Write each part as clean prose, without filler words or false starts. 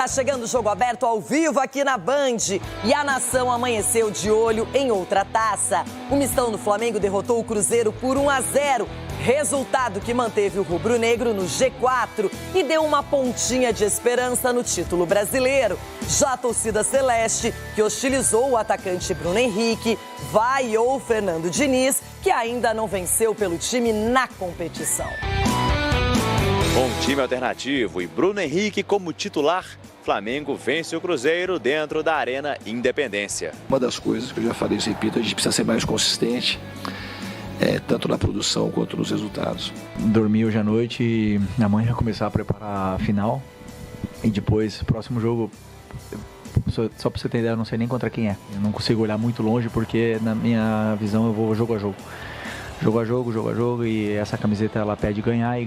Tá chegando o Jogo Aberto ao vivo aqui na Band e a nação amanheceu de olho em outra taça. O mistão do Flamengo derrotou o Cruzeiro por 1-0, resultado que manteve o rubro-negro no G4 e deu uma pontinha de esperança no título brasileiro. Já a torcida celeste, que hostilizou o atacante Bruno Henrique, vaiou Fernando Diniz, que ainda não venceu pelo time na competição. Com um time alternativo e Bruno Henrique como titular, Flamengo vence o Cruzeiro dentro da Arena Independência. Uma das coisas que eu já falei e repito, a gente precisa ser mais consistente, tanto na produção quanto nos resultados. Dormi hoje à noite e amanhã vai começar a preparar a final. E depois, próximo jogo, só pra você ter ideia, eu não sei nem contra quem é. Eu não consigo olhar muito longe porque, na minha visão, eu vou jogo a jogo. Jogo a jogo, e essa camiseta ela pede ganhar, e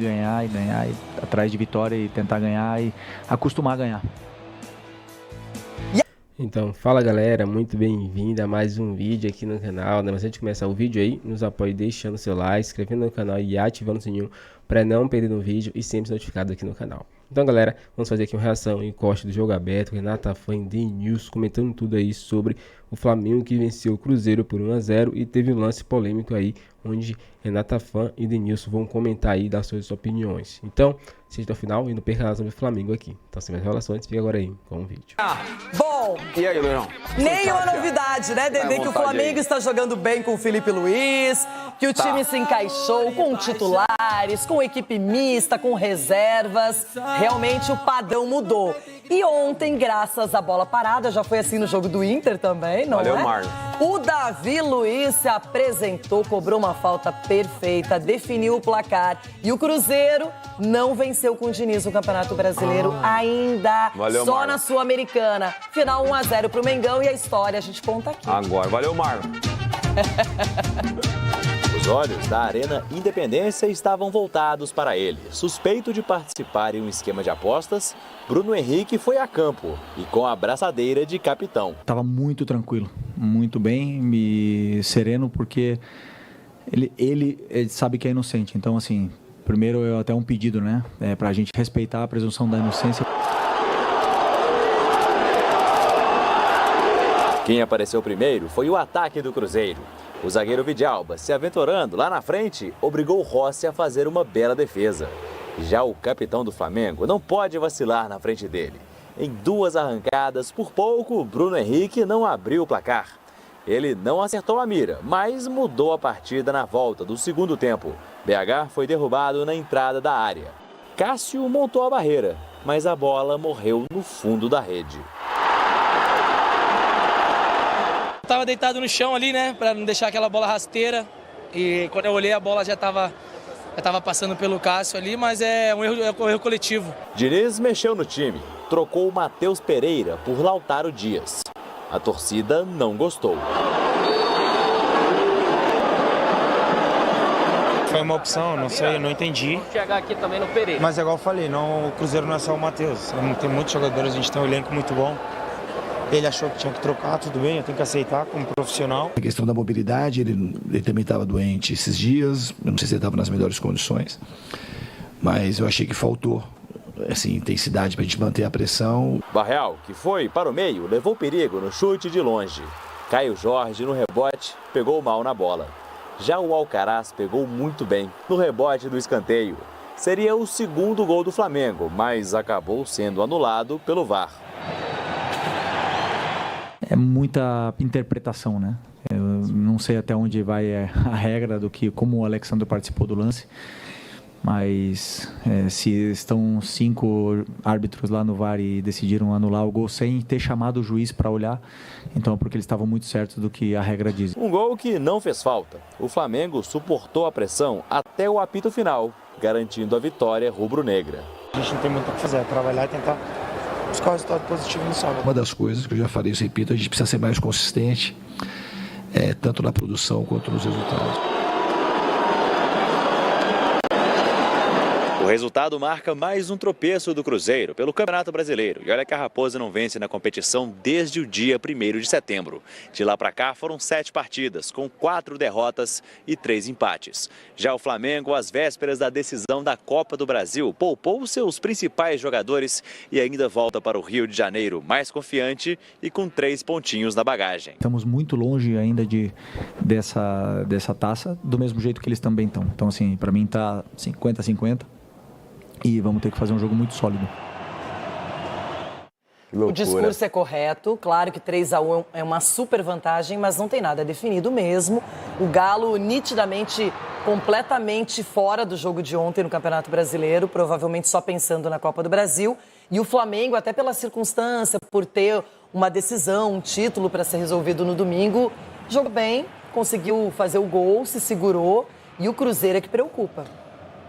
atrás de vitória e tentar ganhar e acostumar a ganhar. Então, fala galera, muito bem-vindo a mais um vídeo aqui no canal, né? Mas antes de começar o vídeo aí, nos apoie deixando seu like, se inscrevendo no canal e ativando o sininho para não perder um vídeo e sempre ser notificado aqui no canal. Então galera, vamos fazer aqui uma reação em corte do Jogo Aberto, Renata Fã The News comentando tudo aí sobre o Flamengo que venceu o Cruzeiro por 1-0 e teve um lance polêmico aí, onde Renata Fã e The News vão comentar aí, dar suas opiniões. Então, seja até o final e não perca nada sobre o Flamengo aqui. Então, sem mais relações, fica agora aí com o vídeo. Bom, e aí, Leão? Nenhuma novidade, né, Dedê? Que o Flamengo está jogando bem com o Felipe Luiz, que o time se encaixou com titulares, com equipe mista, com reservas. Realmente o padrão mudou. E ontem, graças à bola parada, já foi assim no jogo do Inter também, não Valeu, é? Marlon. O Davi Luiz se apresentou, cobrou uma falta perfeita, definiu o placar. E o Cruzeiro não venceu com o Diniz no Campeonato Brasileiro ainda. Valeu, só Marlon. na Sul-Americana. Final 1-0 pro Mengão e a história a gente conta aqui. Agora, valeu, Marlon. Os olhos da Arena Independência estavam voltados para ele. Suspeito de participar em um esquema de apostas, Bruno Henrique foi a campo e com a braçadeira de capitão. Tava muito tranquilo, muito bem e sereno porque ele sabe que é inocente. Então assim, primeiro é até um pedido, né? Pra gente respeitar a presunção da inocência. Quem apareceu primeiro foi o ataque do Cruzeiro. O zagueiro Vidalba, se aventurando lá na frente, obrigou o Rossi a fazer uma bela defesa. Já o capitão do Flamengo não pode vacilar na frente dele. Em duas arrancadas, por pouco, Bruno Henrique não abriu o placar. Ele não acertou a mira, mas mudou a partida na volta do segundo tempo. BH foi derrubado na entrada da área. Cássio montou a barreira, mas a bola morreu no fundo da rede. Tava deitado no chão ali, né, para não deixar aquela bola rasteira. E quando eu olhei, a bola já tava passando pelo Cássio ali, mas é um erro coletivo. Diniz mexeu no time, trocou o Matheus Pereira por Lautaro Dias. A torcida não gostou. Foi uma opção, não sei, não entendi. Chegar aqui também no Pereira. Mas igual eu falei, não, o Cruzeiro não é só o Matheus. Tem muitos jogadores, a gente tem um elenco muito bom. Ele achou que tinha que trocar, tudo bem, eu tenho que aceitar como profissional. A questão da mobilidade, ele também estava doente esses dias, eu não sei se ele estava nas melhores condições, mas eu achei que faltou assim, intensidade para a gente manter a pressão. Barreal, que foi para o meio, levou perigo no chute de longe. Caio Jorge, no rebote, pegou mal na bola. Já o Alcaraz pegou muito bem no rebote do escanteio. Seria o segundo gol do Flamengo, mas acabou sendo anulado pelo VAR. É muita interpretação, né? Eu não sei até onde vai a regra do que, como o Alexandre participou do lance, mas se estão 5 árbitros lá no VAR e decidiram anular o gol sem ter chamado o juiz para olhar, então é porque eles estavam muito certos do que a regra diz. Um gol que não fez falta. O Flamengo suportou a pressão até o apito final, garantindo a vitória rubro-negra. A gente não tem muito o que fazer, é trabalhar e tentar buscar o resultado positivo no sábado. Uma das coisas que eu já falei e repito, a gente precisa ser mais consistente, tanto na produção quanto nos resultados. O resultado marca mais um tropeço do Cruzeiro pelo Campeonato Brasileiro. E olha que a Raposa não vence na competição desde o dia 1º de setembro. De lá para cá foram 7 partidas, com 4 derrotas e 3 empates. Já o Flamengo, às vésperas da decisão da Copa do Brasil, poupou seus principais jogadores e ainda volta para o Rio de Janeiro mais confiante e com 3 pontinhos na bagagem. Estamos muito longe ainda dessa taça, do mesmo jeito que eles também estão. Então, assim, para mim tá 50-50. E vamos ter que fazer um jogo muito sólido. O discurso é correto, claro que 3-1 é uma super vantagem, mas não tem nada definido mesmo. O Galo nitidamente, completamente fora do jogo de ontem no Campeonato Brasileiro, provavelmente só pensando na Copa do Brasil. E o Flamengo, até pela circunstância, por ter uma decisão, um título para ser resolvido no domingo, jogou bem, conseguiu fazer o gol, se segurou, e o Cruzeiro é que preocupa.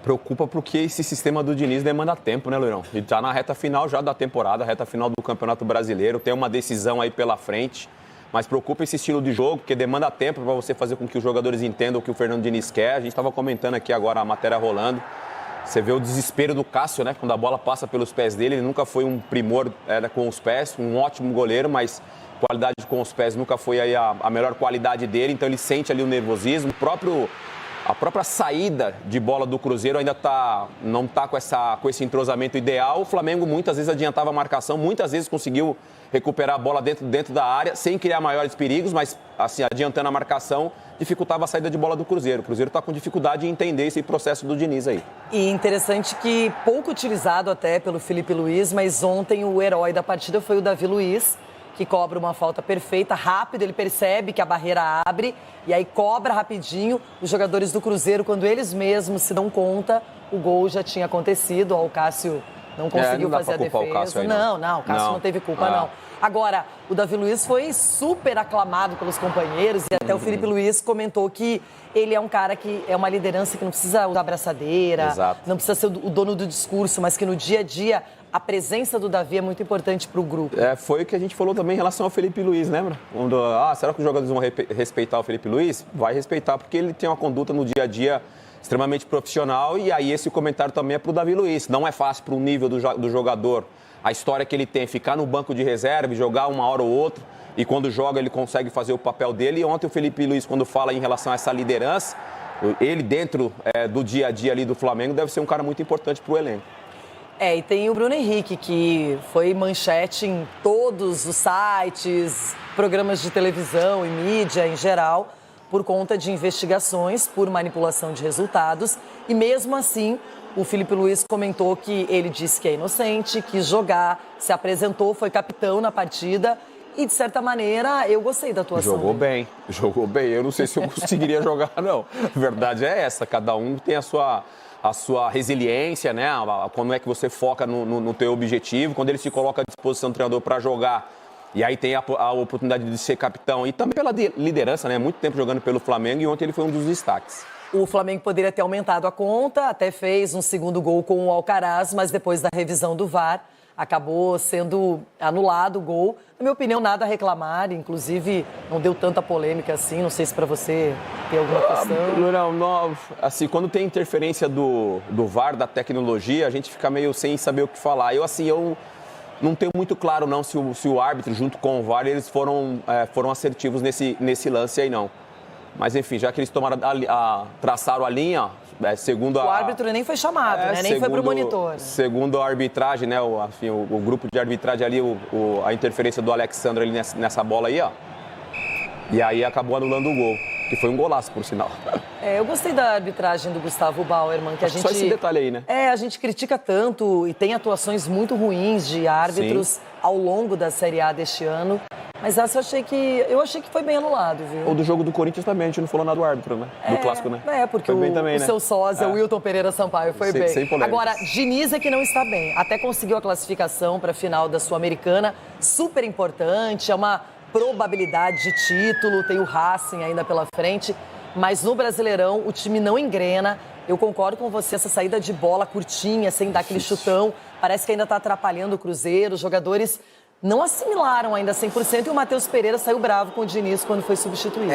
Preocupa porque esse sistema do Diniz demanda tempo, né, Loirão? Ele tá na reta final já da temporada, reta final do Campeonato Brasileiro, tem uma decisão aí pela frente, mas preocupa esse estilo de jogo, porque demanda tempo para você fazer com que os jogadores entendam o que o Fernando Diniz quer. A gente estava comentando aqui agora a matéria rolando, você vê o desespero do Cássio, né? Quando a bola passa pelos pés dele, ele nunca foi um primor com os pés, um ótimo goleiro, mas qualidade com os pés nunca foi aí a melhor qualidade dele, então ele sente ali o nervosismo, a própria saída de bola do Cruzeiro ainda não está com esse entrosamento ideal. O Flamengo muitas vezes adiantava a marcação, muitas vezes conseguiu recuperar a bola dentro da área, sem criar maiores perigos, mas assim, adiantando a marcação, dificultava a saída de bola do Cruzeiro. O Cruzeiro está com dificuldade em entender esse processo do Diniz aí. E interessante que pouco utilizado até pelo Felipe Luiz, mas ontem o herói da partida foi o Davi Luiz, que cobra uma falta perfeita, rápido, ele percebe que a barreira abre e aí cobra rapidinho. Os jogadores do Cruzeiro, quando eles mesmos se dão conta, o gol já tinha acontecido, o Cássio não conseguiu fazer a defesa. O Cássio aí, não, o Cássio não teve culpa, não. Agora, o Davi Luiz foi super aclamado pelos companheiros e até o Felipe Luiz comentou que ele é um cara que é uma liderança que não precisa usar abraçadeira, não precisa ser o dono do discurso, mas que no dia a dia a presença do Davi é muito importante para o grupo. Foi o que a gente falou também em relação ao Felipe Luiz, lembra? Será que os jogadores vão respeitar o Felipe Luiz? Vai respeitar, porque ele tem uma conduta no dia a dia extremamente profissional e aí esse comentário também é para o Davi Luiz. Não é fácil para o nível do jogador, a história que ele tem, ficar no banco de reserva e jogar uma hora ou outra e quando joga ele consegue fazer o papel dele. E ontem o Felipe Luiz, quando fala em relação a essa liderança, ele dentro do dia a dia ali do Flamengo deve ser um cara muito importante para o elenco. E tem o Bruno Henrique, que foi manchete em todos os sites, programas de televisão e mídia em geral, por conta de investigações por manipulação de resultados. E mesmo assim, o Felipe Luiz comentou que ele disse que é inocente, quis jogar, se apresentou, foi capitão na partida. E, de certa maneira, eu gostei da atuação. Jogou bem. Eu não sei se eu conseguiria jogar, não. A verdade é essa, cada um tem a sua resiliência, né? Como é que você foca no teu objetivo, quando ele se coloca à disposição do treinador para jogar, e aí tem a oportunidade de ser capitão, e também pela liderança, né? Muito tempo jogando pelo Flamengo, e ontem ele foi um dos destaques. O Flamengo poderia ter aumentado a conta, até fez um segundo gol com o Alcaraz, mas depois da revisão do VAR, acabou sendo anulado o gol. Na minha opinião, nada a reclamar, inclusive não deu tanta polêmica assim, não sei se para você tem alguma questão. Não, assim, quando tem interferência do VAR, da tecnologia, a gente fica meio sem saber o que falar. Eu não tenho muito claro não se o árbitro, junto com o VAR, eles foram assertivos nesse lance aí, não. Mas enfim, já que eles traçaram a linha, segundo o árbitro nem foi chamado, né? Nem foi pro monitor. Segundo a arbitragem, né? O grupo de arbitragem ali, a interferência do Alexandre ali nessa bola aí, ó. E aí acabou anulando o gol, que foi um golaço, por sinal. Eu gostei da arbitragem do Gustavo Bauerman, que a gente... Só esse detalhe aí, né? A gente critica tanto e tem atuações muito ruins de árbitros ao longo da Série A deste ano. Mas essa eu achei que foi bem anulado, viu? Ou do jogo do Corinthians também, a gente não falou nada do árbitro, né? Do clássico, né? Porque o seu sósia, o Wilton Pereira Sampaio, foi bem. Sem polêmica. Agora, Diniz é que não está bem. Até conseguiu a classificação para a final da Sul-Americana. Super importante, é uma probabilidade de título, tem o Racing ainda pela frente. Mas no Brasileirão, o time não engrena. Eu concordo com você, essa saída de bola curtinha, sem dar aquele chutão, parece que ainda está atrapalhando o Cruzeiro. Os jogadores não assimilaram ainda 100% e o Matheus Pereira saiu bravo com o Diniz quando foi substituído.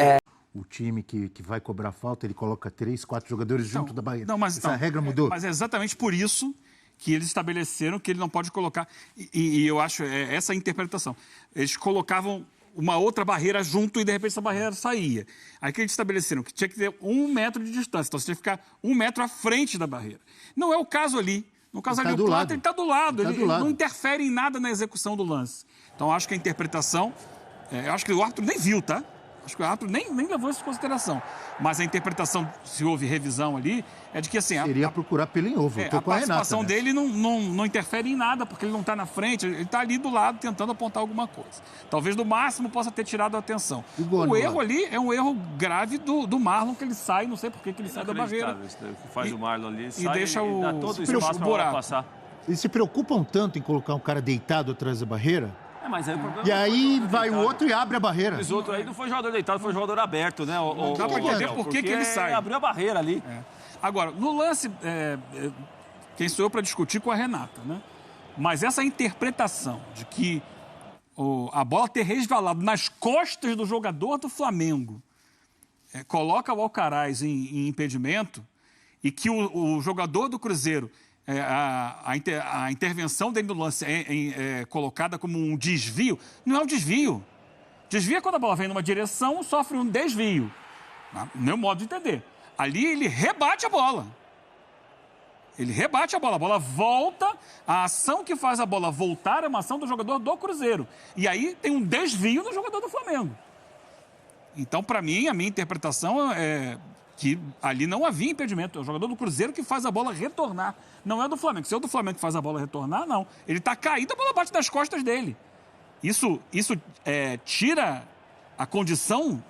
o time que vai cobrar falta, ele coloca 3, 4 jogadores junto da barreira. Não, mas, essa regra mudou. Mas é exatamente por isso que eles estabeleceram que ele não pode colocar... E eu acho essa a interpretação. Eles colocavam uma outra barreira junto e, de repente, essa barreira saía. Aí que eles estabeleceram que tinha que ter 1 metro de distância. Então, você tinha que ficar 1 metro à frente da barreira. Não é o caso ali. No caso ali, o Plata, ele está do lado. Ele não interfere em nada na execução do lance. Então, acho que a interpretação... eu acho que o árbitro nem viu, tá? Acho que o árbitro nem levou isso em consideração. Mas a interpretação, se houve revisão ali, é de que assim... Seria procurar pelo em ovo. A participação dele não interfere em nada, porque ele não está na frente, ele está ali do lado tentando apontar alguma coisa. Talvez no máximo possa ter tirado a atenção. O erro ali é um erro grave do Marlon, que ele sai, não sei por que ele sai da barreira. O que faz o Marlon ali, sai, deixa e dá todo o espaço para passar. Eles se preocupam tanto em colocar um cara deitado atrás da barreira... Mas aí o problema e aí vai o outro e abre a barreira. Os outros aí não foi jogador deitado, foi jogador aberto, né? Dá pra entender por que ele sai. Abriu a barreira ali. Agora, no lance, quem sou eu para discutir com a Renata, né? Mas essa interpretação de que a bola ter resvalado nas costas do jogador do Flamengo coloca o Alcaraz em impedimento e que o jogador do Cruzeiro... a intervenção dele no lance é colocada como um desvio. Não é um desvio. Desvio é quando a bola vem numa direção, sofre um desvio. No meu modo de entender. Ali ele rebate a bola. A bola volta. A ação que faz a bola voltar é uma ação do jogador do Cruzeiro. E aí tem um desvio do jogador do Flamengo. Então, para mim, a minha interpretação é... que ali não havia impedimento. É o jogador do Cruzeiro que faz a bola retornar. Não é do Flamengo. Se é o do Flamengo que faz a bola retornar, não. Ele está caído, a bola bate nas costas dele. Isso tira a condição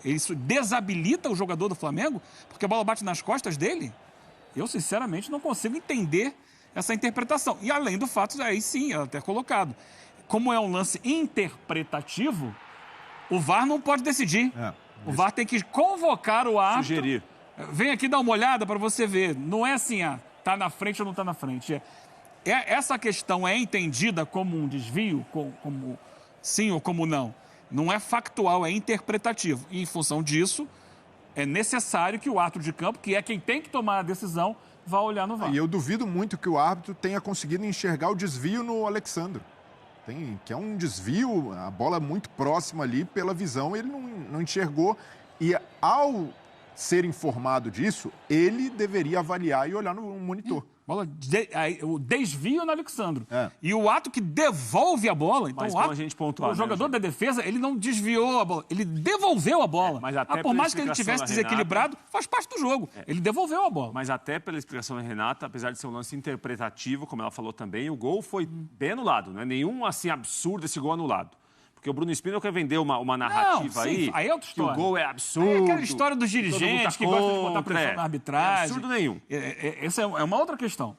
isso desabilita o jogador do Flamengo, porque a bola bate nas costas dele. Eu, sinceramente, não consigo entender essa interpretação. E além do fato, aí sim, ela até colocado. Como é um lance interpretativo, o VAR não pode decidir. O VAR tem que convocar o árbitro. Sugerir. Vem aqui dar uma olhada para você ver. Não é assim, tá na frente ou não tá na frente. Essa questão é entendida como um desvio, como sim ou como não. Não é factual, é interpretativo. E, em função disso, é necessário que o árbitro de campo, que é quem tem que tomar a decisão, vá olhar no VAR. E eu duvido muito que o árbitro tenha conseguido enxergar o desvio no Alexandre. Que é um desvio, a bola muito próxima ali, pela visão, ele não enxergou. E ao ser informado disso, ele deveria avaliar e olhar no monitor. O desvio no Alexandre. E o ato que devolve a bola, então o jogador da defesa, ele não desviou a bola, ele devolveu a bola. Mas até por mais que ele tivesse desequilibrado, faz parte do jogo. Ele devolveu a bola. Mas até pela explicação da Renata, apesar de ser um lance interpretativo, como ela falou também, o gol foi bem anulado. Não é nenhum assim absurdo esse gol anulado. Porque o Bruno Spindel quer vender uma narrativa aí é outra história. Que o gol é absurdo. É aquela história dos dirigentes que gostam de botar pressão na arbitragem. Não é absurdo nenhum. Essa é uma outra questão.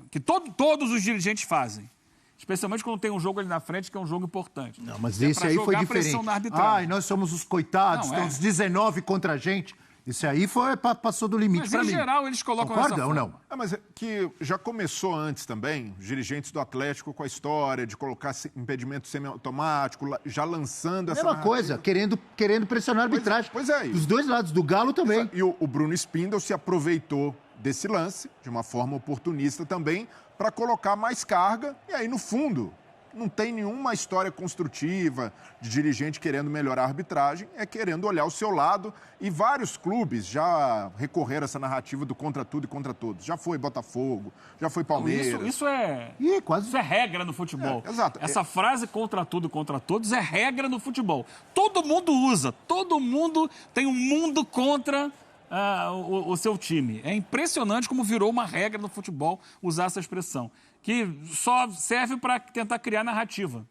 Que todos os dirigentes fazem. Especialmente quando tem um jogo ali na frente, que é um jogo importante. Não, mas esse aí foi diferente. Nós somos os coitados, estão os 19 contra a gente. Isso aí passou do limite para mim. Mas, em geral, eles colocam Concorda essa ou não? Mas é que já começou antes também, os dirigentes do Atlético com a história de colocar impedimento semiautomático, já lançando essa mesma coisa, querendo pressionar a arbitragem. Pois é. Dos dois lados, do Galo também. E o Bruno Spindel se aproveitou desse lance, de uma forma oportunista também, para colocar mais carga. E aí, no fundo, não tem nenhuma história construtiva de dirigente querendo melhorar a arbitragem, é querendo olhar o seu lado. E vários clubes já recorreram a essa narrativa do contra tudo e contra todos. Já foi Botafogo, já foi Palmeiras. Isso é regra no futebol. Exato. Essa frase contra tudo e contra todos é regra no futebol. Todo mundo usa, todo mundo tem um mundo contra o seu time. É impressionante como virou uma regra no futebol usar essa expressão, que só serve para tentar criar narrativa.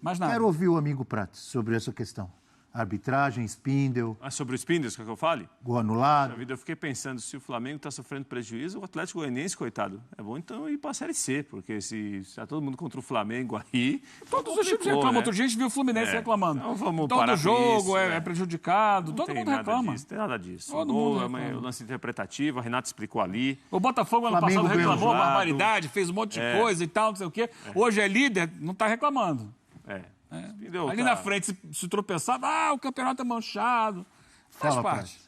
Mas nada. Quero ouvir o amigo Prates sobre essa questão. Arbitragem, Spindel. Sobre o Spindel, quer que eu fale? Gol anulado. Eu fiquei pensando, se o Flamengo está sofrendo prejuízo, o Atlético Goianiense, coitado, é bom então ir para a Série C, porque se está todo mundo contra o Flamengo aí... Todos os times reclamam. Outro dia a gente viu o Fluminense reclamando. Então vamos todo jogo isso, é prejudicado, todo mundo reclama. Não tem nada disso. O lance interpretativo, a Renata explicou ali. O Botafogo ano passado reclamou, barbaridade, fez um monte de coisa e tal, não sei o quê. Hoje é líder, não está reclamando. Ali na frente, se tropeçar, o campeonato é manchado. Faz parte.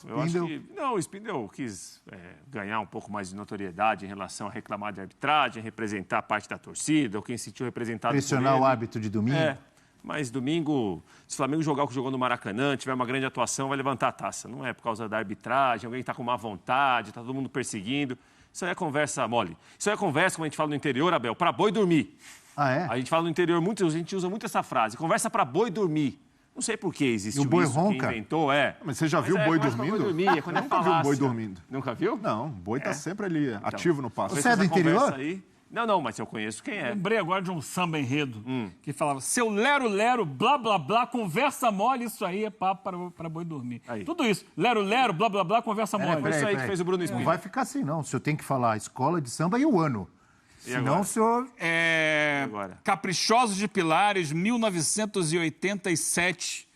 Eu acho que... Não, o Spindle quis ganhar um pouco mais de notoriedade em relação a reclamar de arbitragem, representar parte da torcida, ou quem se sentiu representado pressionar o árbitro de domingo. Mas domingo, se o Flamengo jogar o que jogou no Maracanã, tiver uma grande atuação, vai levantar a taça. Não é por causa da arbitragem, alguém está com má vontade, está todo mundo perseguindo. Isso aí é conversa mole. Isso aí é conversa, como a gente fala no interior, Abel, para boi dormir. A gente fala no interior, a gente usa muito essa frase, conversa para boi dormir. Não sei por que existiu o boi isso, ronca? quem inventou, Mas você já viu o boi dormindo? Quando Nunca viu um boi dormindo. Nunca viu? Não, o boi está sempre ali, ativo no passo. Você é do interior? Não, mas eu conheço quem é. Lembrei agora de um samba enredo que falava: seu lero-lero, blá, blá, blá, conversa mole, isso aí é papo para boi dormir. Aí. Tudo isso. Lero-lero, blá, blá, blá, conversa mole. Isso aí que fez o Bruno Spindle. Não vai ficar assim, não. O senhor tem que falar a escola de samba e o ano. Senão o senhor... Caprichosos de Pilares, 1987...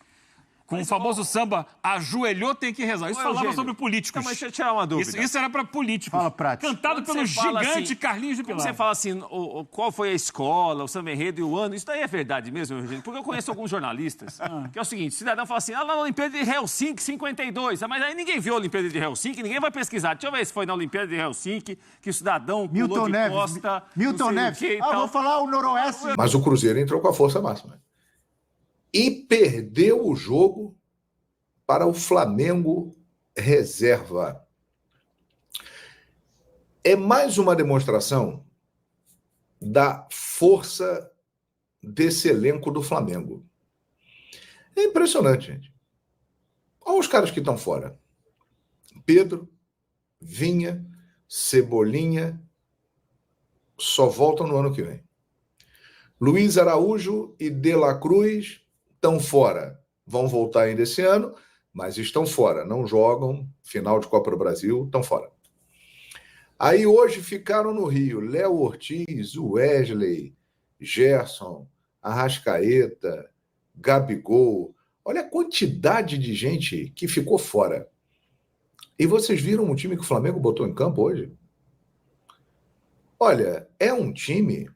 Com o famoso samba, ajoelhou, tem que rezar. Isso falava sobre políticos. Mas deixa eu tirar uma dúvida. Isso era para políticos. Fala prática. Cantado pelo gigante Carlinhos de Pilar. Quando você fala assim, qual foi a escola, o samba enredo e o ano, isso daí é verdade mesmo, Eugênio? Porque eu conheço alguns jornalistas, que é o seguinte, o cidadão fala assim, na Olimpíada de Helsinki, 52. Mas aí ninguém viu a Olimpíada de Helsinki, ninguém vai pesquisar. Deixa eu ver se foi na Olimpíada de Helsinki que o cidadão pulou de costa... Milton Neves. Vou falar o Noroeste. Mas o Cruzeiro entrou com a força máxima. E perdeu o jogo para o Flamengo reserva. É mais uma demonstração da força desse elenco do Flamengo. É impressionante, gente. Olha os caras que estão fora. Pedro, Vinha, Cebolinha, só voltam no ano que vem. Luiz Araújo e De La Cruz estão fora. Vão voltar ainda esse ano, mas estão fora. Não jogam final de Copa do Brasil, estão fora. Aí hoje ficaram no Rio Léo Ortiz, Wesley, Gerson, Arrascaeta, Gabigol. Olha a quantidade de gente que ficou fora. E vocês viram o time que o Flamengo botou em campo hoje? Olha, é um time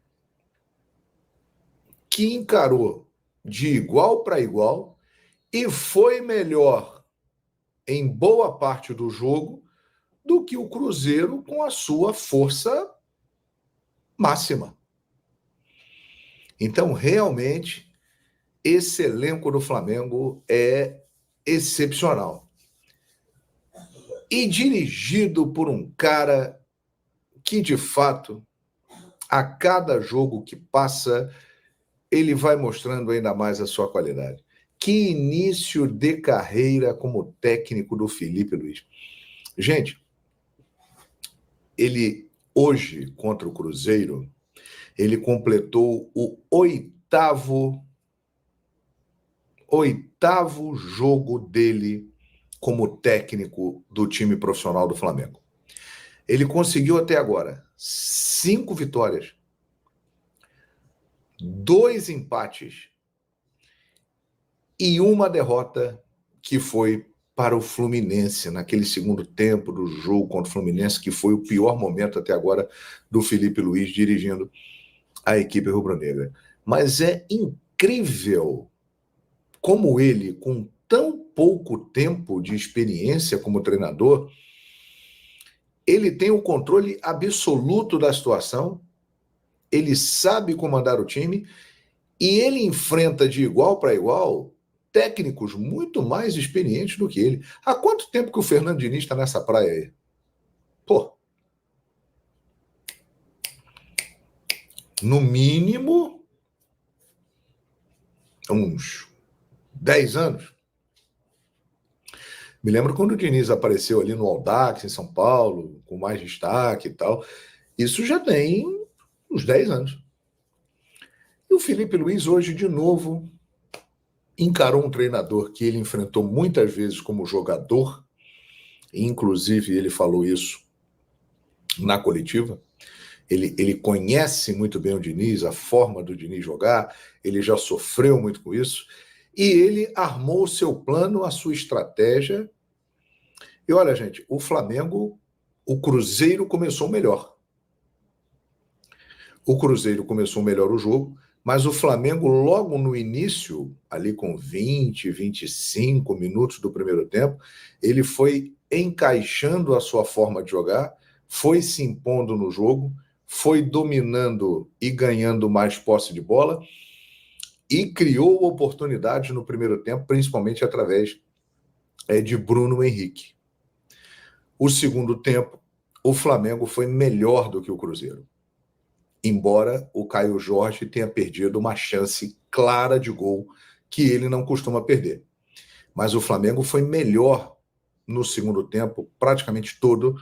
que encarou de igual para igual e foi melhor em boa parte do jogo do que o Cruzeiro com a sua força máxima. Então, realmente, esse elenco do Flamengo é excepcional. E dirigido por um cara que, de fato, a cada jogo que passa, ele vai mostrando ainda mais a sua qualidade. Que início de carreira como técnico do Felipe Luiz. Gente, ele hoje, contra o Cruzeiro, ele completou o oitavo jogo dele como técnico do time profissional do Flamengo. Ele conseguiu até agora 5 vitórias, 2 empates e 1 derrota, que foi para o Fluminense, naquele segundo tempo do jogo contra o Fluminense, que foi o pior momento até agora do Felipe Luiz dirigindo a equipe rubro-negra. Mas é incrível como ele, com tão pouco tempo de experiência como treinador, ele tem o controle absoluto da situação, ele sabe comandar o time e ele enfrenta de igual para igual técnicos muito mais experientes do que ele. Há quanto tempo que o Fernando Diniz está nessa praia aí? Pô, no mínimo uns 10 anos. Me lembro quando o Diniz apareceu ali no Audax, em São Paulo, com mais destaque e tal. Isso já tem uns 10 anos. E o Felipe Luiz hoje, de novo, encarou um treinador que ele enfrentou muitas vezes como jogador, inclusive ele falou isso na coletiva. Ele conhece muito bem o Diniz, a forma do Diniz jogar, ele já sofreu muito com isso, e ele armou o seu plano, a sua estratégia. E olha, gente, o Flamengo, o Cruzeiro começou melhor. O Cruzeiro começou melhor o jogo, Mas o Flamengo, logo no início, ali com 20, 25 minutos do primeiro tempo, ele foi encaixando a sua forma de jogar, foi se impondo no jogo, foi dominando e ganhando mais posse de bola e criou oportunidades no primeiro tempo, principalmente através de Bruno Henrique. O segundo tempo, o Flamengo foi melhor do que o Cruzeiro, embora o Caio Jorge tenha perdido uma chance clara de gol que ele não costuma perder. Mas o Flamengo foi melhor no segundo tempo, praticamente todo,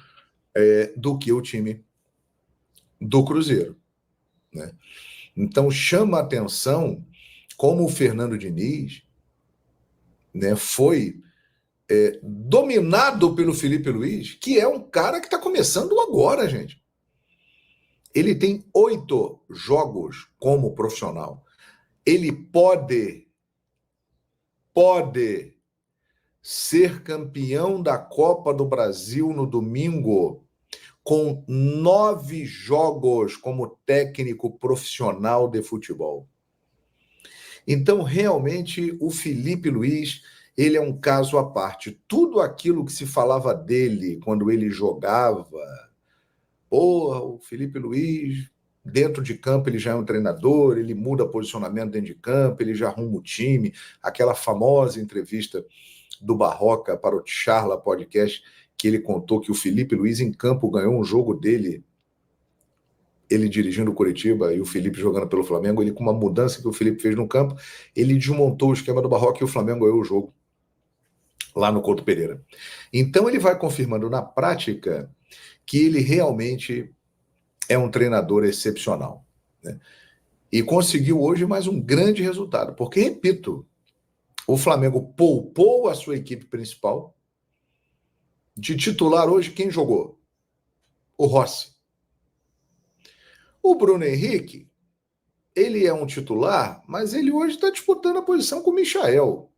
do que o time do Cruzeiro, né? Então chama a atenção como o Fernando Diniz, né, foi dominado pelo Felipe Luiz, que é um cara que está começando agora, gente. Ele tem 8 jogos como profissional. Ele pode ser campeão da Copa do Brasil no domingo com 9 jogos como técnico profissional de futebol. Então, realmente, o Felipe Luiz, ele é um caso à parte. Tudo aquilo que se falava dele quando ele jogava, o Felipe Luiz, dentro de campo, ele já é um treinador, ele muda posicionamento dentro de campo, ele já arruma o time. Aquela famosa entrevista do Barroca para o Charla Podcast, que ele contou que o Felipe Luiz em campo ganhou um jogo dele, ele dirigindo o Coritiba e o Felipe jogando pelo Flamengo, ele com uma mudança que o Felipe fez no campo, ele desmontou o esquema do Barroca e o Flamengo ganhou o jogo lá no Couto Pereira. Então ele vai confirmando na prática que ele realmente é um treinador excepcional, né? E conseguiu hoje mais um grande resultado, porque, repito, o Flamengo poupou a sua equipe principal. De titular hoje, quem jogou? O Rossi. O Bruno Henrique, ele é um titular, mas ele hoje está disputando a posição com o Michael.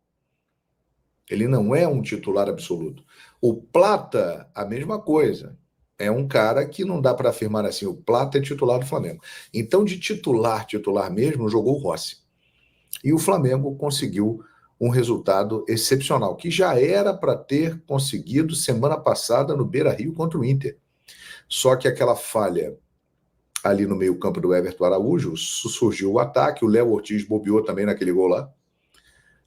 Ele não é um titular absoluto. O Plata, a mesma coisa. É um cara que não dá para afirmar assim, o Plata é titular do Flamengo. Então, de titular mesmo, jogou o Rossi. E o Flamengo conseguiu um resultado excepcional, que já era para ter conseguido semana passada no Beira-Rio contra o Inter. Só que aquela falha ali no meio-campo do Everton Araújo, surgiu o ataque, o Léo Ortiz bobeou também naquele gol lá.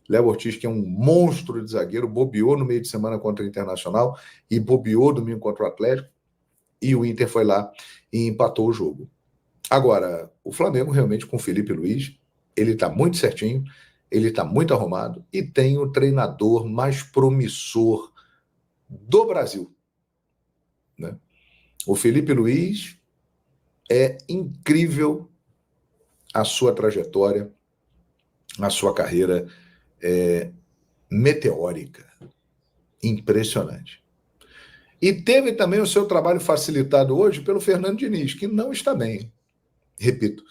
Léo Ortiz, que é um monstro de zagueiro, bobeou no meio de semana contra o Internacional e bobeou domingo contra o Atlético, e o Inter foi lá e empatou o jogo. Agora, o Flamengo realmente com o Felipe Luiz, ele está muito certinho, ele está muito arrumado e tem o treinador mais promissor do Brasil, né? O Felipe Luiz é incrível a sua trajetória, a sua carreira meteórica, impressionante. E teve também o seu trabalho facilitado hoje pelo Fernando Diniz, que não está bem. Repito,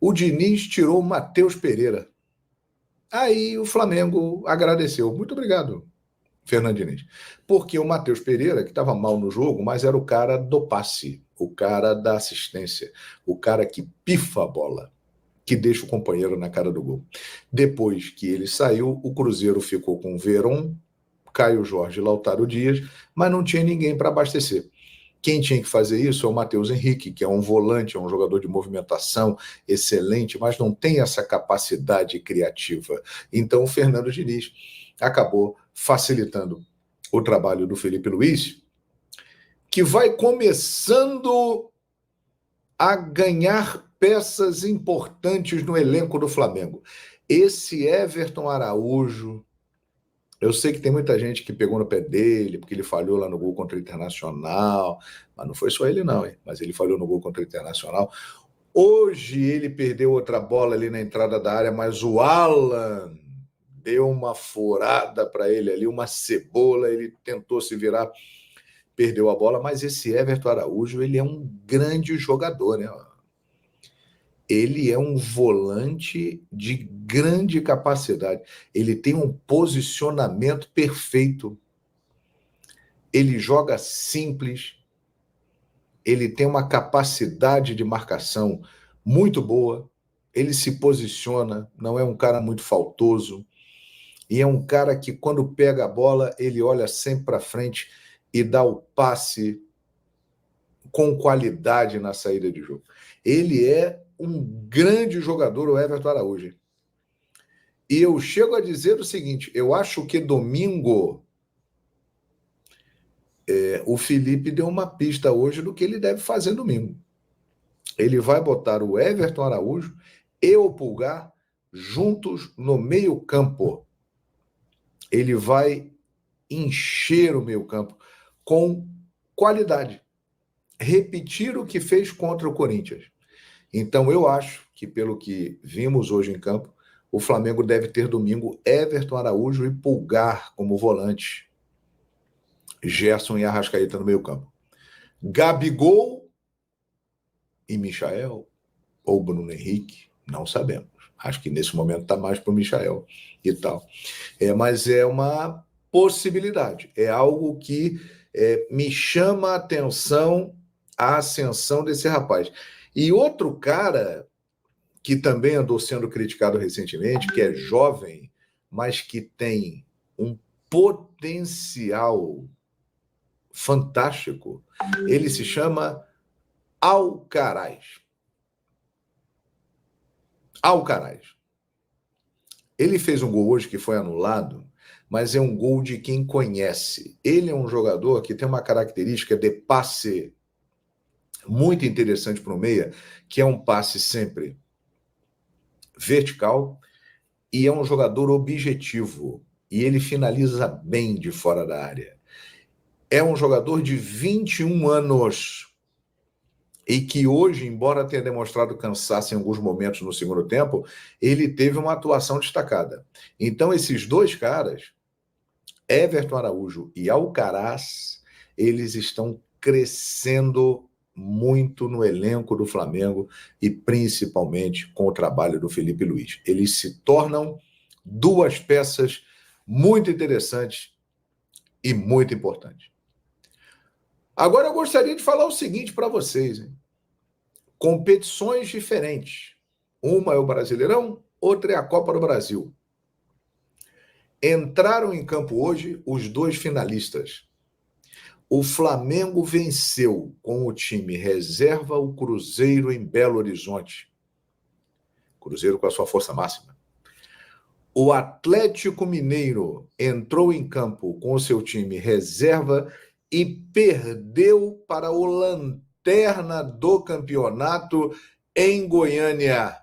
o Diniz tirou o Matheus Pereira. Aí o Flamengo agradeceu. Muito obrigado, Fernando Diniz. Porque o Matheus Pereira, que estava mal no jogo, mas era o cara do passe, o cara da assistência, o cara que pifa a bola, que deixa o companheiro na cara do gol. Depois que ele saiu, o Cruzeiro ficou com Veron, Caio Jorge e Lautaro Dias, mas não tinha ninguém para abastecer. Quem tinha que fazer isso é o Matheus Henrique, que é um volante, é um jogador de movimentação excelente, mas não tem essa capacidade criativa. Então o Fernando Diniz acabou facilitando o trabalho do Felipe Luiz, que vai começando a ganhar peças importantes no elenco do Flamengo. Esse Everton Araújo, eu sei que tem muita gente que pegou no pé dele, porque ele falhou lá no gol contra o Internacional, mas não foi só ele não, hein? Mas ele falhou no gol contra o Internacional. Hoje ele perdeu outra bola ali na entrada da área, mas o Alan deu uma furada para ele ali, uma cebola, ele tentou se virar, perdeu a bola, mas esse Everton Araújo, ele é um grande jogador, né? Ele é um volante de grande capacidade. Ele tem um posicionamento perfeito. Ele joga simples. Ele tem uma capacidade de marcação muito boa. ele se posiciona, não é um cara muito faltoso, e é um cara que, quando pega a bola, ele olha sempre para frente e dá o passe com qualidade na saída de jogo. Ele é um grande jogador, o Everton Araújo. E eu chego a dizer o seguinte, eu acho que domingo o Felipe deu uma pista hoje do que ele deve fazer domingo. Ele vai botar o Everton Araújo e o Pulgar juntos no meio-campo. Ele vai encher o meio-campo com qualidade. Repetir o que fez contra o Corinthians. Então, eu acho que, pelo que vimos hoje em campo, o Flamengo deve ter domingo Everton Araújo e Pulgar como volante. Gerson e Arrascaeta no meio-campo. Gabigol e Michael ou Bruno Henrique, não sabemos. Acho que nesse momento está mais para o Michael e tal. Mas é uma possibilidade. É algo que me chama a atenção, a ascensão desse rapaz. E outro cara que também andou sendo criticado recentemente, que é jovem, mas que tem um potencial fantástico, ele se chama Alcaraz. Alcaraz. Ele fez um gol hoje que foi anulado, mas é um gol de quem conhece. Ele é um jogador que tem uma característica de passe muito interessante para o meia, que é um passe sempre vertical, e é um jogador objetivo, e ele finaliza bem de fora da área. É um jogador de 21 anos, e que hoje, embora tenha demonstrado cansaço em alguns momentos no segundo tempo, ele teve uma atuação destacada. Então, esses dois caras, Everton Araújo e Alcaraz, eles estão crescendo muito no elenco do Flamengo e principalmente com o trabalho do Felipe Luiz. Eles se tornam duas peças muito interessantes e muito importantes. Agora eu gostaria de falar o seguinte para vocês, hein? Competições diferentes. Uma é o Brasileirão, outra é a Copa do Brasil. Entraram em campo hoje os dois finalistas. O Flamengo venceu com o time reserva o Cruzeiro em Belo Horizonte. Cruzeiro com a sua força máxima. O Atlético Mineiro entrou em campo com o seu time reserva e perdeu para o lanterna do campeonato em Goiânia.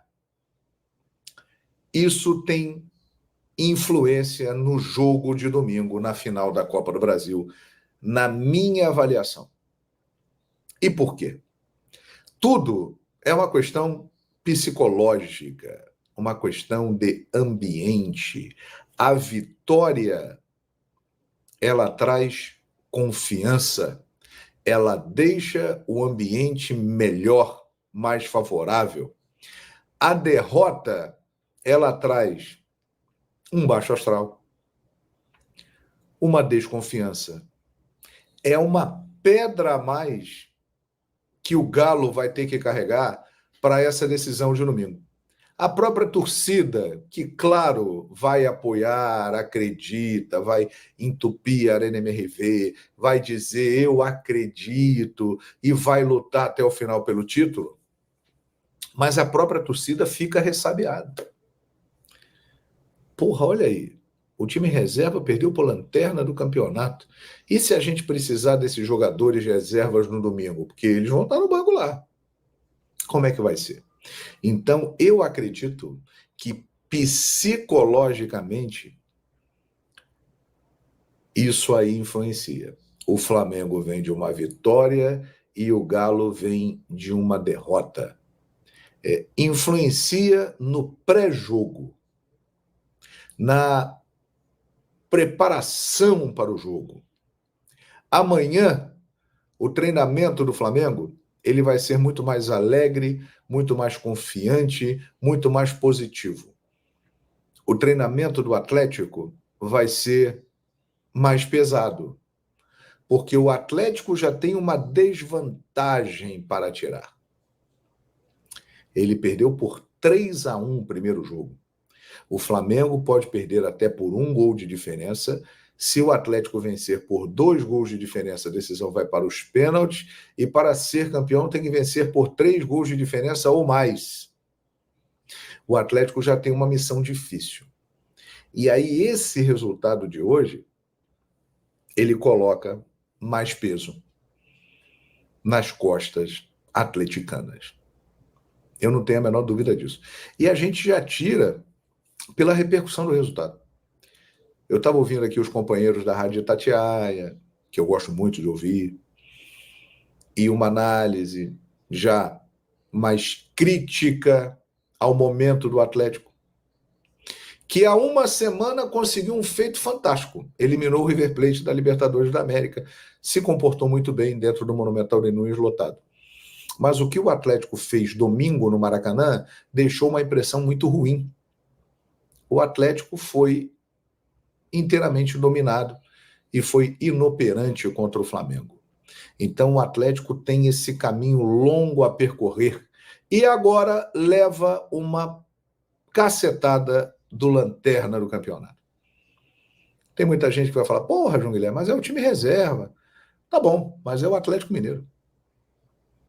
Isso tem influência no jogo de domingo, na final da Copa do Brasil, na minha avaliação. E por quê? Tudo é uma questão psicológica, uma questão de ambiente. A vitória, ela traz confiança, ela deixa o ambiente melhor, mais favorável. A derrota, ela traz um baixo astral, uma desconfiança. É uma pedra a mais que o Galo vai ter que carregar para essa decisão de domingo. A própria torcida, que, claro, vai apoiar, acredita, vai entupir a Arena MRV, vai dizer eu acredito e vai lutar até o final pelo título, mas a própria torcida fica ressabiada. Porra, olha aí, o time reserva perdeu por lanterna do campeonato. E se a gente precisar desses jogadores reservas no domingo? Porque eles vão estar no banco lá. Como é que vai ser? Então, eu acredito que psicologicamente isso aí influencia. O Flamengo vem de uma vitória e o Galo vem de uma derrota. Influencia no pré-jogo, na preparação para o jogo. Amanhã, o treinamento do Flamengo, ele vai ser muito mais alegre, muito mais confiante, muito mais positivo. O treinamento do Atlético vai ser mais pesado, porque o Atlético já tem uma desvantagem para tirar. Ele perdeu por 3-1 o primeiro jogo. O Flamengo pode perder até por 1 gol de diferença. Se o Atlético vencer por 2 gols de diferença, a decisão vai para os pênaltis. E para ser campeão tem que vencer por 3 gols de diferença ou mais. O Atlético já tem uma missão difícil. E aí esse resultado de hoje, ele coloca mais peso nas costas atleticanas. Eu não tenho a menor dúvida disso. E a gente já tira pela repercussão do resultado. Eu estava ouvindo aqui os companheiros da Rádio Itatiaia, que eu gosto muito de ouvir, e uma análise já mais crítica ao momento do Atlético, que há uma semana conseguiu um feito fantástico. Eliminou o River Plate da Libertadores da América, se comportou muito bem dentro do Monumental de Nunes lotado. Mas o que o Atlético fez domingo no Maracanã deixou uma impressão muito ruim. O Atlético foi inteiramente dominado e foi inoperante contra o Flamengo. Então o Atlético tem esse caminho longo a percorrer e agora leva uma cacetada do lanterna do campeonato. Tem muita gente que vai falar, porra, João Guilherme, mas é o time reserva. Tá bom, mas é o Atlético Mineiro.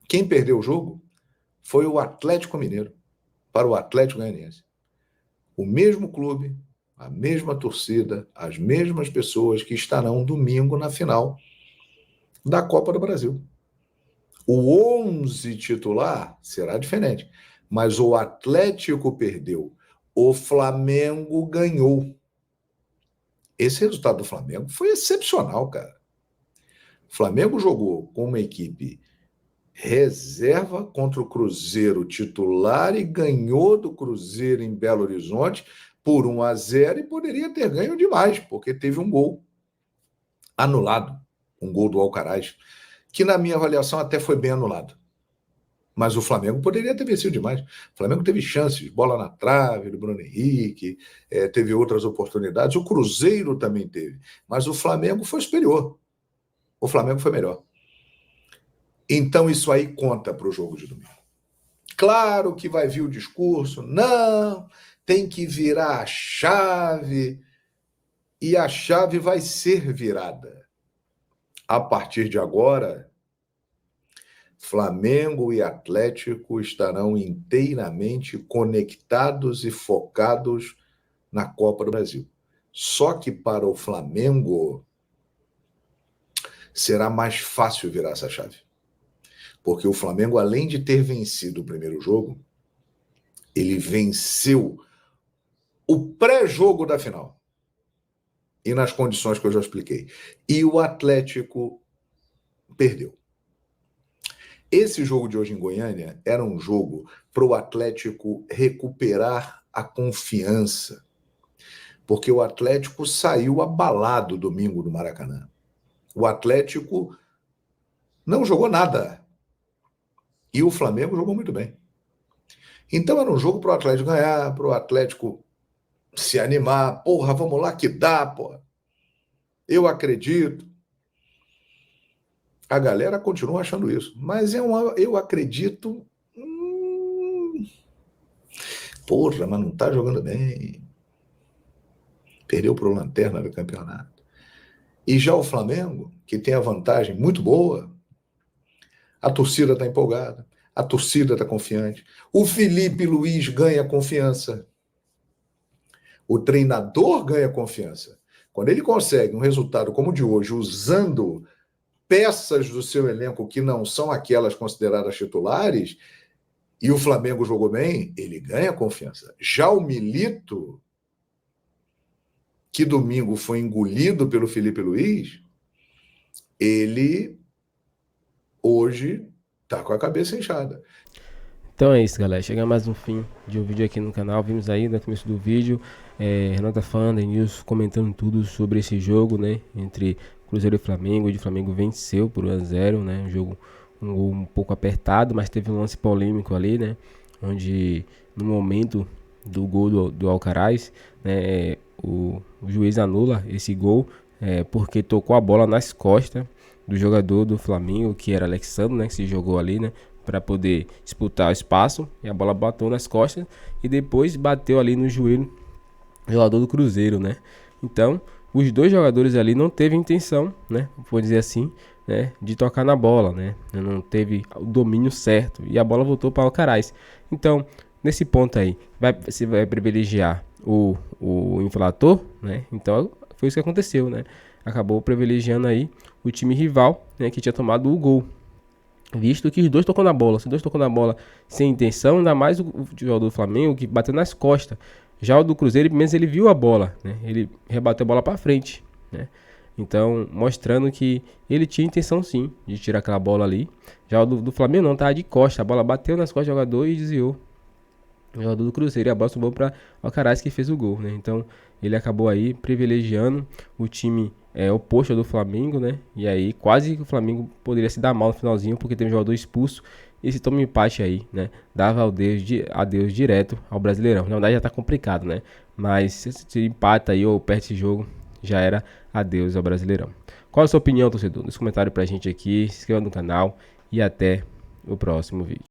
Quem perdeu o jogo foi o Atlético Mineiro para o Atlético Goianiense. O mesmo clube, a mesma torcida, as mesmas pessoas que estarão domingo na final da Copa do Brasil. O 11 titular será diferente, mas o Atlético perdeu, o Flamengo ganhou. Esse resultado do Flamengo foi excepcional, cara. O Flamengo jogou com uma equipe reserva contra o Cruzeiro titular e ganhou do Cruzeiro em Belo Horizonte por 1-0 e poderia ter ganho demais, porque teve um gol anulado, um gol do Alcaraz, que na minha avaliação até foi bem anulado. Mas o Flamengo poderia ter vencido demais. O Flamengo teve chances, bola na trave do Bruno Henrique, teve outras oportunidades, o Cruzeiro também teve, mas o Flamengo foi superior. O Flamengo foi melhor. Então isso aí conta para o jogo de domingo. Claro que vai vir o discurso, não, tem que virar a chave, e a chave vai ser virada. A partir de agora, Flamengo e Atlético estarão inteiramente conectados e focados na Copa do Brasil. Só que para o Flamengo será mais fácil virar essa chave. Porque o Flamengo, além de ter vencido o primeiro jogo, ele venceu o pré-jogo da final. E nas condições que eu já expliquei. E o Atlético perdeu. Esse jogo de hoje em Goiânia era um jogo para o Atlético recuperar a confiança. Porque o Atlético saiu abalado domingo do Maracanã. O Atlético não jogou nada. E o Flamengo jogou muito bem. Então era um jogo para o Atlético ganhar, para o Atlético se animar. Porra, vamos lá que dá, porra. Eu acredito. A galera continua achando isso. Mas eu acredito... Porra, mas não está jogando bem. Perdeu para o lanterna do campeonato. E já o Flamengo, que tem a vantagem muito boa, a torcida está empolgada, a torcida está confiante. O Felipe Luiz ganha confiança. O treinador ganha confiança. Quando ele consegue um resultado como o de hoje, usando peças do seu elenco que não são aquelas consideradas titulares, e o Flamengo jogou bem, ele ganha confiança. Já o Milito, que domingo foi engolido pelo Felipe Luiz, ele hoje tá com a cabeça inchada. Então é isso, galera. Chega mais um fim de um vídeo aqui no canal. Vimos aí no começo do vídeo Renata Fã, News comentando tudo sobre esse jogo, né? Entre Cruzeiro e Flamengo. O Flamengo venceu por 1-0, né? Um jogo um pouco apertado, mas teve um lance polêmico ali, né? Onde no momento do gol do Alcaraz, né? O juiz anula esse gol porque tocou a bola nas costas do jogador do Flamengo, que era Alexandre, né? Que se jogou ali, né? para poder disputar o espaço, e a bola bateu nas costas e depois bateu ali no joelho do jogador do Cruzeiro, né? Então, os dois jogadores ali não teve intenção, né, vou dizer assim, né, de tocar na bola, né? Não teve o domínio certo e a bola voltou para o Alcaraz. Então, nesse ponto aí, você vai privilegiar o inflator, né? Então, foi isso que aconteceu, né? Acabou privilegiando aí o time rival, né, que tinha tomado o gol. Visto que os dois tocou na bola. Se os dois tocou na bola sem intenção, ainda mais o jogador do Flamengo que bateu nas costas. Já o do Cruzeiro, pelo menos ele viu a bola, né? Ele rebateu a bola para frente, né? Então, mostrando que ele tinha intenção sim de tirar aquela bola ali. Já o do Flamengo não, tava de costa. A bola bateu nas costas do jogador e desviou. O jogador do Cruzeiro, e a bola subiu para o Alcaraz, que fez o gol, né? Então, ele acabou aí privilegiando o time oposto do Flamengo, né? E aí, quase que o Flamengo poderia se dar mal no finalzinho, porque teve um jogador expulso. Esse toma empate aí, né? Dava adeus direto ao Brasileirão. Na verdade, já tá complicado, né? Mas se empata aí ou perde esse jogo, já era adeus ao Brasileirão. Qual a sua opinião, torcedor? Deixa um comentário pra gente aqui, se inscreva no canal e até o próximo vídeo.